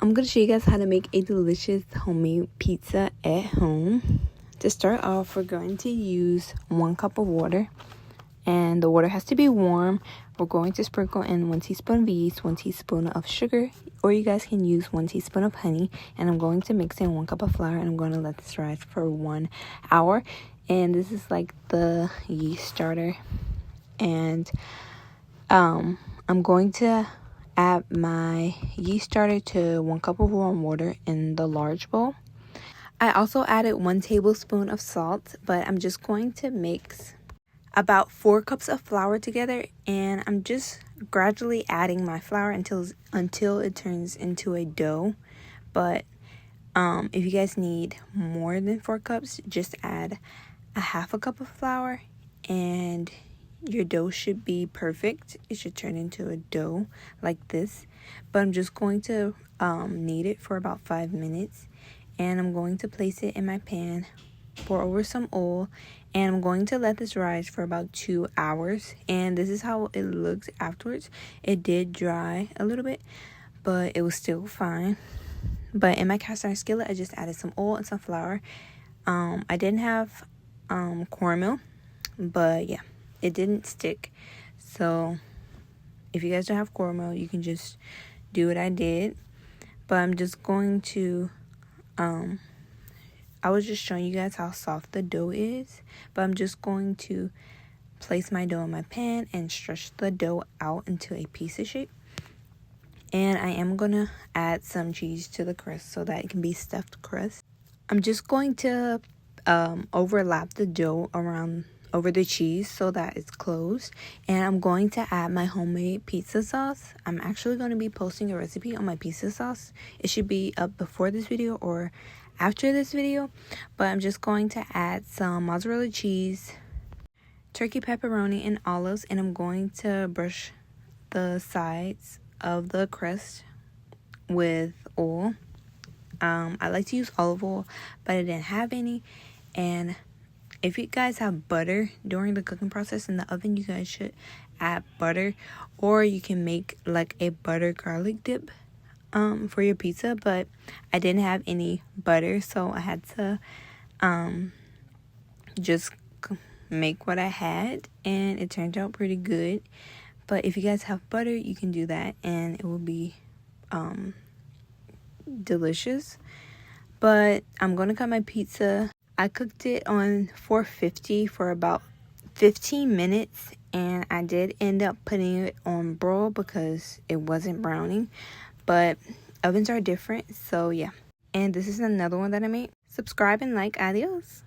I'm going to show you guys how to make a delicious homemade pizza at home. To start off, we're going to use 1 cup of water. And the water has to be warm. We're going to sprinkle in 1 teaspoon of yeast, 1 teaspoon of sugar, or you guys can use 1 teaspoon of honey. And I'm going to mix in 1 cup of flour, and I'm going to let this rise for 1 hour. And this is like the yeast starter. And I'm going to add my yeast starter to 1 cup of warm water in the large bowl. I also added 1 tablespoon of salt, but I'm just going to mix about 4 cups of flour together, and I'm just gradually adding my flour until it turns into a dough. But if you guys need more than 4 cups, just add a half a cup of flour and your dough should be perfect. It should turn into a dough like this. But I'm just going to knead it for about 5 minutes, and I'm going to place it in my pan, pour over some oil, and I'm going to let this rise for about 2 hours. And this is how it looks afterwards. It did dry a little bit, but it was still fine. But in my cast iron skillet, I just added some oil and some flour. I didn't have cornmeal, but yeah, it didn't stick. So if you guys don't have cornmeal, you can just do what I did. But I'm just going to I was just showing you guys how soft the dough is, but I'm just going to place my dough in my pan and stretch the dough out into a pizza shape. And I am going to add some cheese to the crust so that it can be stuffed crust. I'm just going to overlap the dough over the cheese so that it's closed. And I'm going to add my homemade pizza sauce. I'm actually going to be posting a recipe on my pizza sauce. It should be up before this video or after this video, but I'm just going to add some mozzarella cheese, turkey pepperoni, and olives, and I'm going to brush the sides of the crust with oil. I like to use olive oil, but I didn't have any. And if you guys have butter during the cooking process in the oven, you guys should add butter, or you can make like a butter garlic dip for your pizza. But I didn't have any butter, so I had to just make what I had, and it turned out pretty good. But if you guys have butter, you can do that and it will be delicious. But I'm gonna cut my pizza. I cooked it on 450 for about 15 minutes, and I did end up putting it on broil because it wasn't browning. But ovens are different, so yeah. And this is another one that I made. Subscribe and like. Adios.